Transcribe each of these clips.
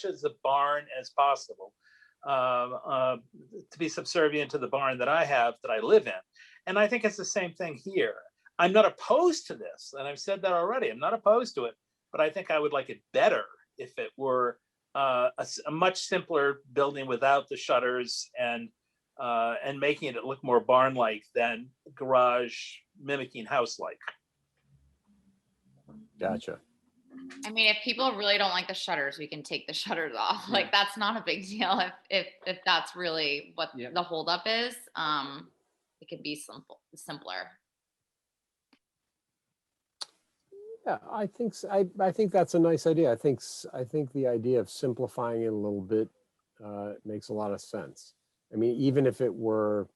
as a barn as possible, to be subservient to the barn that I have, that I live in. And I think it's the same thing here. I'm not opposed to this, and I've said that already. I'm not opposed to it, but I think I would like it better if it were a much simpler building without the shutters and making it look more barn-like than garage mimicking house-like. Gotcha. I mean, if people really don't like the shutters, we can take the shutters off. Yeah. Like, that's not a big deal. If that's really what Yep. the holdup is, it could be simpler. Yeah, I think I think that's a nice idea. I think the idea of simplifying it a little bit makes a lot of sense. I mean, even if it were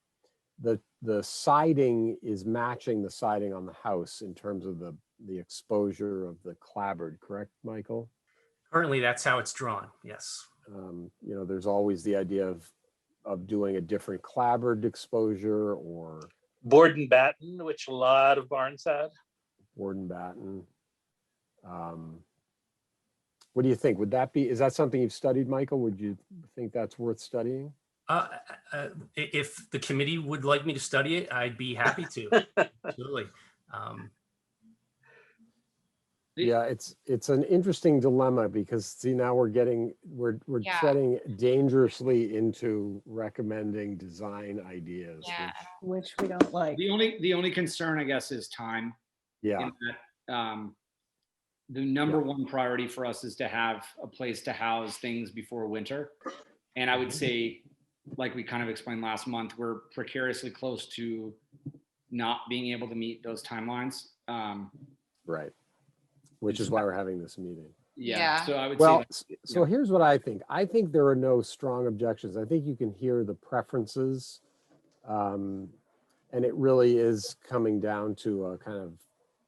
the siding is matching the siding on the house in terms of the exposure of the clapboard, correct, Michael? Currently, that's how it's drawn. Yes. You know, there's always the idea of doing a different clapboard exposure or Board and batten, which a lot of barns had. board and batten. What do you think? Is that something you've studied, Michael? Would you think that's worth studying? If the committee would like me to study it, I'd be happy to. Absolutely. Yeah, it's an interesting dilemma because see, now we're Yeah. treading dangerously into recommending design ideas. Yeah. Which we don't like. The only concern, I guess, is time. Yeah, In that, the number one priority for us is to have a place to house things before winter. And I would say, like we kind of explained last month, we're precariously close to not being able to meet those timelines. right. Which is why we're having this meeting. Yeah. So I would Well, say, so here's what I think. I think there are no strong objections. I think you can hear the preferences. And it really is coming down to a kind of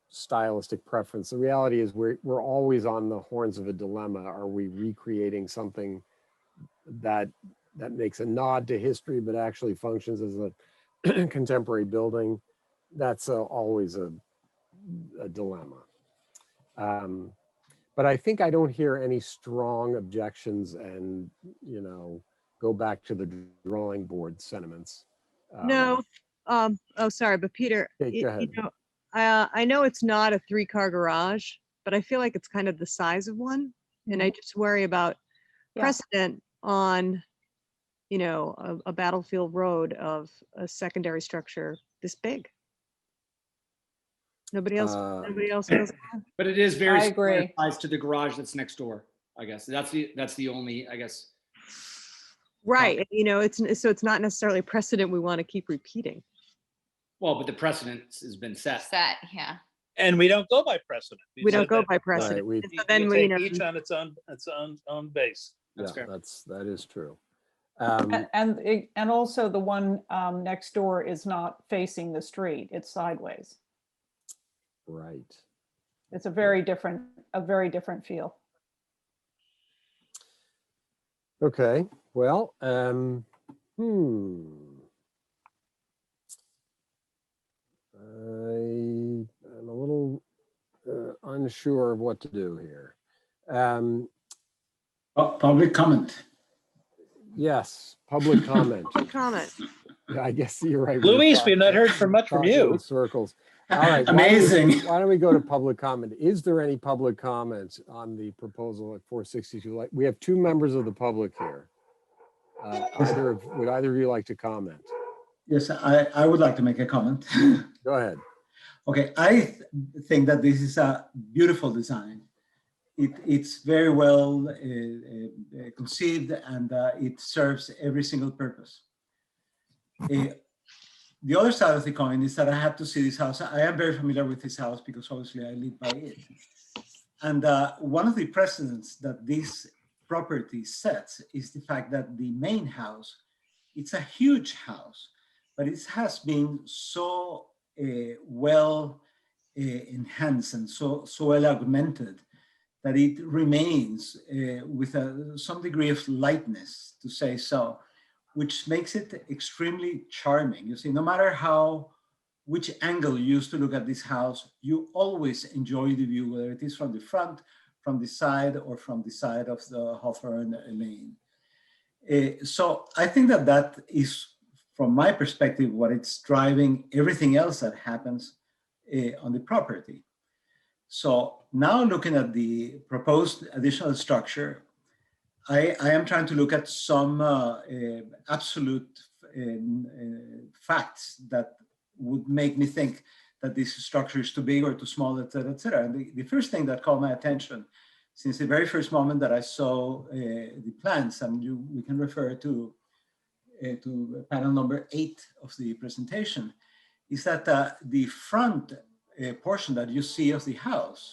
stylistic preference. The reality is we're always on the horns of a dilemma. Are we recreating something that makes a nod to history, but actually functions as a contemporary building? That's always a dilemma. But I think I don't hear any strong objections and, you know, go back to the drawing board sentiments. No, oh, sorry, but Peter, Okay, go ahead. you know, I know it's not a 3-car garage, but I feel like it's kind of the size of one. And I just worry about Yeah. precedent on, you know, a battlefield road of a secondary structure this big. Nobody else feels. but it is very I agree. size to the garage that's next door, I guess. That's the only, I guess. Right, you know, it's not necessarily a precedent we want to keep repeating. Well, but the precedent has been set. Set, yeah. And we don't go by precedent. We don't said go that. by precedent. we- And so then we, take you know, each on its own base. That's Yeah, fair. that is true. And also the one next door is not facing the street, it's sideways. Right. It's a very different feel. Okay, well, I'm a little unsure of what to do here. Public comment. Yes, public comment. comment. Yeah, I guess you're right. Luis, we've not heard from much from Talking you. in circles. All right. Amazing. Why don't we go to public comment? Is there any public comment on the proposal at 462? We have 2 members of the public here. Would either of you like to comment? Yes, I would like to make a comment. Go ahead. Okay, I think that this is a beautiful design. It's very well conceived, and it serves every single purpose. The other side of the coin is that I have to see this house. I am very familiar with this house because obviously I live by it. And one of the precedents that this property sets is the fact that the main house, it's a huge house, but it has been so well enhanced and so well augmented that it remains with some degree of lightness, to say so, which makes it extremely charming. You see, no matter which angle you use to look at this house, you always enjoy the view, whether it is from the front, from the side or from the side of the Hawthorne Lane. So I think that that is, from my perspective, what it's driving everything else that happens on the property. So now looking at the proposed additional structure, I am trying to look at some absolute facts that would make me think that this structure is too big or too small, et cetera, et cetera. And the first thing that caught my attention since the very first moment that I saw the plans, and we can refer to panel number 8 of the presentation, is that the front portion that you see of the house,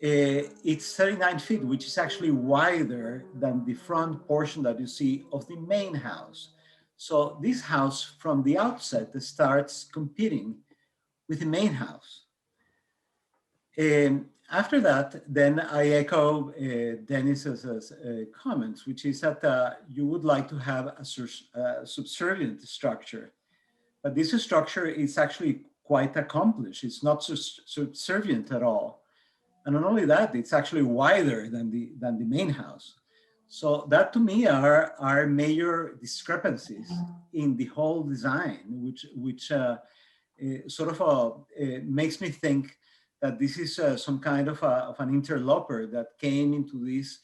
it's 39 feet, which is actually wider than the front portion that you see of the main house. So this house from the outset starts competing with the main house. After that, then I echo Dennis's comments, which is that you would like to have a subservient structure, but this structure is actually quite accomplished. It's not subservient at all. And not only that, it's actually wider than the main house. So that to me are major discrepancies in the whole design, which sort of makes me think that this is some kind of an interloper that came into this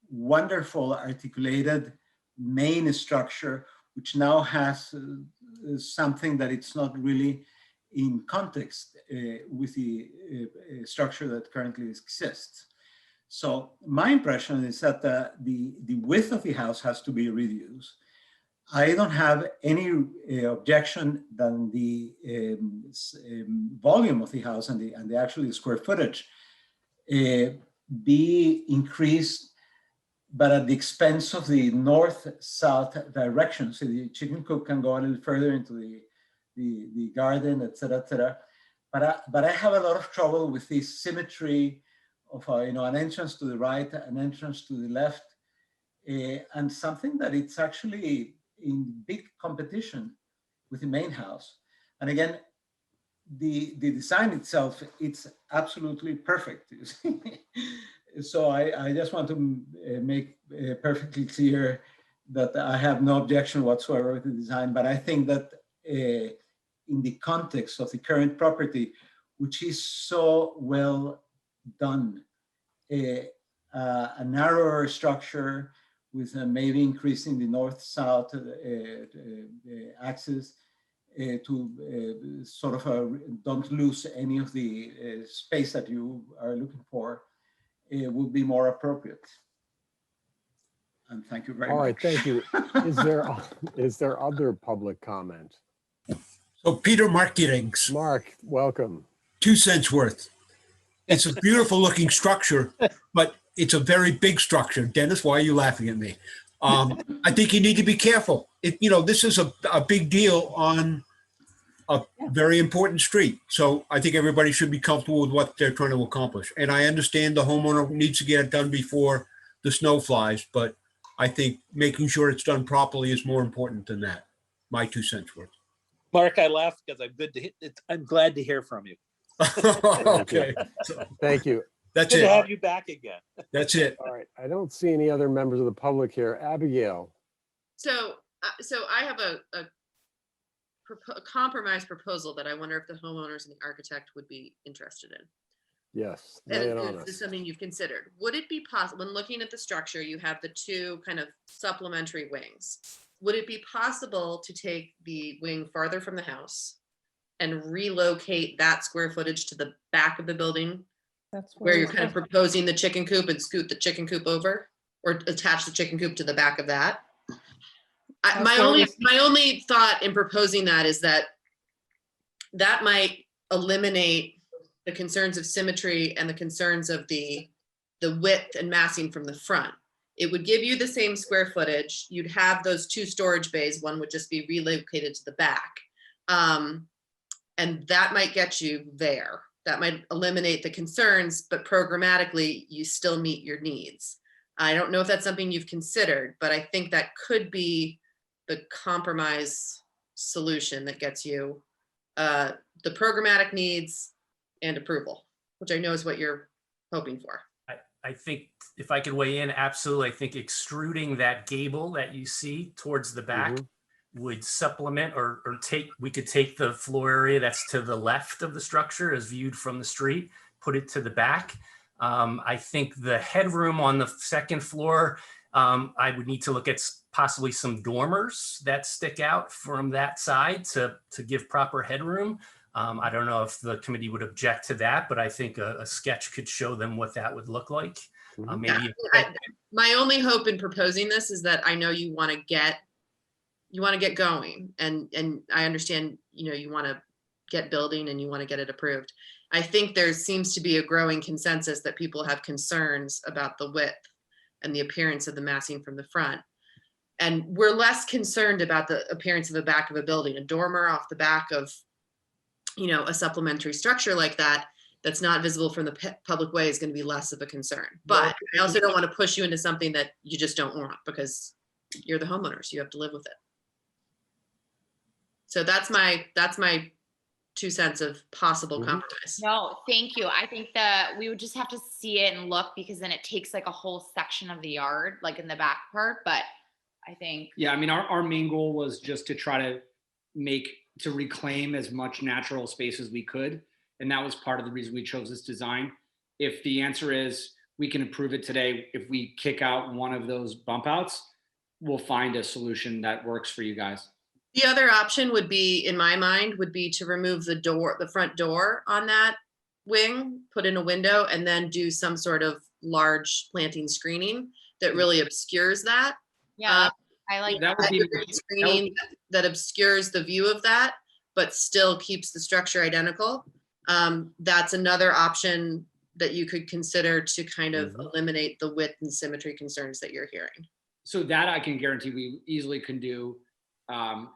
wonderful articulated main structure, which now has something that it's not really in context with the structure that currently exists. So my impression is that the width of the house has to be reduced. I don't have any objection than the volume of the house and the actual square footage be increased, but at the expense of the north-south direction. So the chicken coop can go a little further into the garden, et cetera, et cetera. But I have a lot of trouble with this symmetry of an entrance to the right, an entrance to the left, and something that it's actually in big competition with the main house. And again, the design itself, it's absolutely perfect. So I just want to make perfectly clear that I have no objection whatsoever with the design, but I think that in the context of the current property, which is so well done, a narrower structure with maybe increasing the north-south axis to sort of don't lose any of the space that you are looking for, would be more appropriate. And thank you very much. All right, thank you. Is there other public comment? So Peter Markierings, Mark, welcome. 2 cents worth. It's a beautiful looking structure, but it's a very big structure. Dennis, why are you laughing at me? I think you need to be careful. This is a big deal on a very important street. So I think everybody should be comfortable with what they're trying to accomplish. And I understand the homeowner needs to get it done before the snow flies, but I think making sure it's done properly is more important than that. My 2 cents worth. Mark, I laugh because I'm glad to hear from you. Okay. Thank you. That's Good to it. have you back again. That's it. All right, I don't see any other members of the public here. Abigail. So I have a compromise proposal that I wonder if the homeowners and the architect would be interested in. Yes, And lay it on is this us. something you've considered? Would it be possible, when looking at the structure, you have the two kind of supplementary wings. Would it be possible to take the wing farther from the house and relocate that square footage to the back of the building, That's where you're kind of proposing the chicken coop, and scoot the chicken coop over, or attach the chicken coop to the back of that? My only thought in proposing that is that might eliminate the concerns of symmetry and the concerns of the width and massing from the front. It would give you the same square footage. You'd have those two storage bays. One would just be relocated to the back. And that might get you there. That might eliminate the concerns, but programmatically, you still meet your needs. I don't know if that's something you've considered, but I think that could be the compromise solution that gets you the programmatic needs and approval, which I know is what you're hoping for. I think if I could weigh in, absolutely. I think extruding that gable that you see towards the back would supplement or we could take the floor area that's to the left of the structure as viewed from the street, put it to the back. I think the headroom on the second floor, I would need to look at possibly some dormers that stick out from that side to give proper headroom. I don't know if the committee would object to that, but I think a sketch could show them what that would look like. Maybe. My only hope in proposing this is that I know you want to get going, and I understand, you want to get building and you want to get it approved. I think there seems to be a growing consensus that people have concerns about the width and the appearance of the massing from the front. And we're less concerned about the appearance of the back of a building. A dormer off the back of, a supplementary structure like that, that's not visible from the public way, is going to be less of a concern. But I also don't want to push you into something that you just don't want, because you're the homeowners, you have to live with it. So that's my 2 cents of possible compromise. No, thank you. I think that we would just have to see it and look, because then it takes like a whole section of the yard, like in the back part. But I think. Yeah, I mean, our main goal was just to try to reclaim as much natural space as we could. And that was part of the reason we chose this design. If the answer is we can approve it today, if we kick out one of those bump outs, we'll find a solution that works for you guys. The other option would be, in my mind, would be to remove the front door on that wing, put in a window, and then do some sort of large planting screening that really obscures that. Yeah, I like that. Would be screening that obscures the view of that, but still keeps the structure identical. That's another option that you could consider to kind of eliminate the width and symmetry concerns that you're hearing. So that I can guarantee we easily can do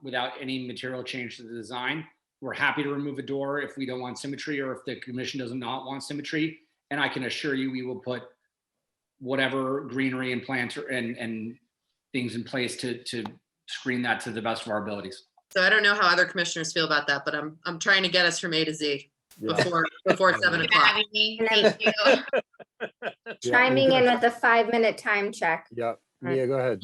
without any material change to the design. We're happy to remove a door if we don't want symmetry, or if the commission does not want symmetry. And I can assure you, we will put whatever greenery and plants and things in place to screen that to the best of our abilities. So I don't know how other commissioners feel about that, but I'm trying to get us from A to Z before 7 o'clock. Thank you. Chiming in with a 5-minute time check. Yeah, Mia, go ahead.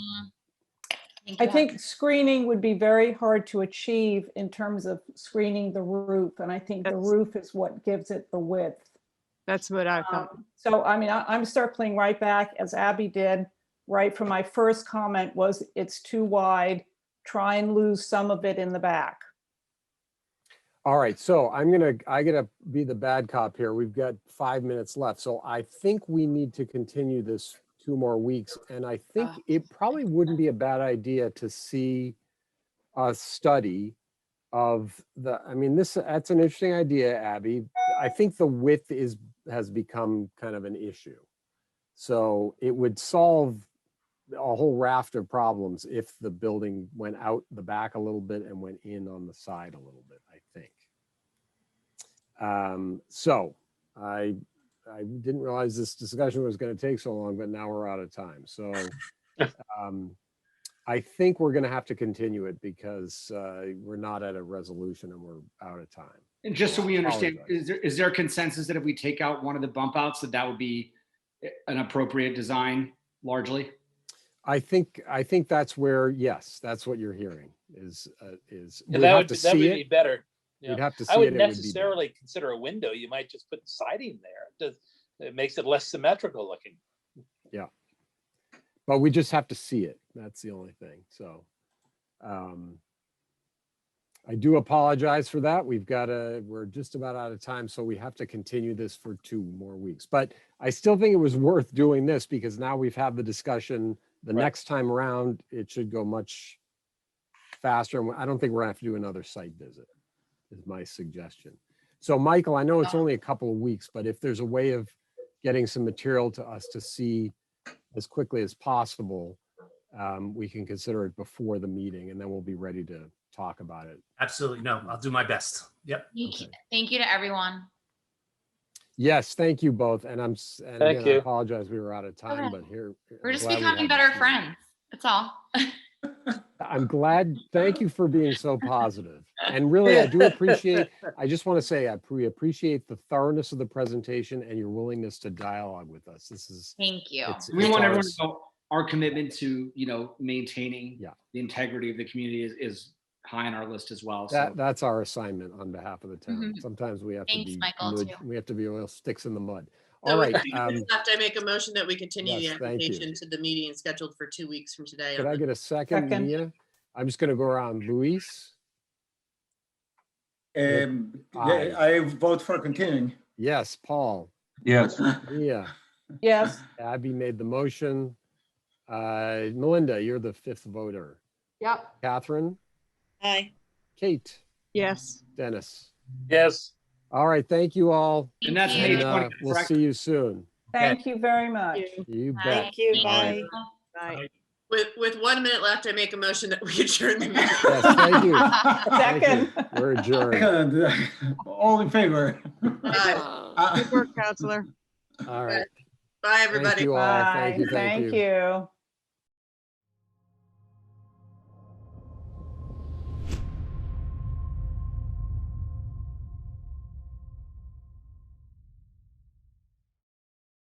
I think screening would be very hard to achieve in terms of screening the roof. And I think the roof is what gives it the width. That's what I thought. So, I mean, I'm circling right back as Abby did, right from my first comment was it's too wide, try and lose some of it in the back. All right, so I gotta be the bad cop here. We've got 5 minutes left. So I think we need to continue this 2 more weeks. And I think it probably wouldn't be a bad idea to see a study of that's an interesting idea, Abby. I think the width has become kind of an issue. So it would solve a whole raft of problems if the building went out the back a little bit and went in on the side a little bit, I think. So I didn't realize this discussion was going to take so long, but now we're out of time. So I think we're going to have to continue it because we're not at a resolution and we're out of time. And just so we understand, is there consensus that if we take out one of the bump outs, that would be an appropriate design largely? I think that's where, yes, that's what you're hearing is that would be better. We'd have to see I it. wouldn't necessarily consider a window. You might just put siding there. It makes it less symmetrical looking. Yeah. But we just have to see it. That's the only thing. So I do apologize for that. We're just about out of time. So we have to continue this for 2 more weeks. But I still think it was worth doing this because now we've had the discussion. The next time around, it should go much faster. And I don't think we're gonna have to do another site visit, is my suggestion. So Michael, I know it's only a couple of weeks, but if there's a way of getting some material to us to see as quickly as possible, we can consider it before the meeting and then we'll be ready to talk about it. Absolutely. No, I'll do my best. Yep. Thank you to everyone. Yes, thank you both. And Thank you. I apologize we were out of time, but here We're just becoming better friends. That's all. I'm glad. Thank you for being so positive. And really, I do appreciate, I just want to say, we appreciate the thoroughness of the presentation and your willingness to dialogue with us. This is, Thank you. We want everyone to ours. know our commitment to, maintaining Yeah. the integrity of the community is high on our list as well. So That's our assignment on behalf of the town. Mhm. Sometimes we have Thanks, to be, Michael, too. we have to be oil sticks in the mud. So All with right. 2 minutes left, I make a motion that we continue the Yes, thank you. application to the meeting scheduled for 2 weeks from today. Could on I the- get a second, Second. Mia? I'm just going to go around. Luis? Yeah, Aye. I vote for continuing. Yes. Paul? Yes. Mia? Yes, Abby made the motion. Melinda, you're the fifth voter. Yep. Catherine? Aye. Kate? Yes. Dennis? Yes. All right. Thank you all. And that's Thank May you. And 20th, we'll correct? see you soon. thank you very much. You bet. Thank you. All right. Bye. Bye. With 1 minute left, I make a motion that we adjourn the meeting. Yes, thank you. Thank Second. you. We're adjourned. All in favor? Bye. Good work, counselor. All right. Bye, Thank everybody. you all. Bye, Thank you. Thank you. thank you.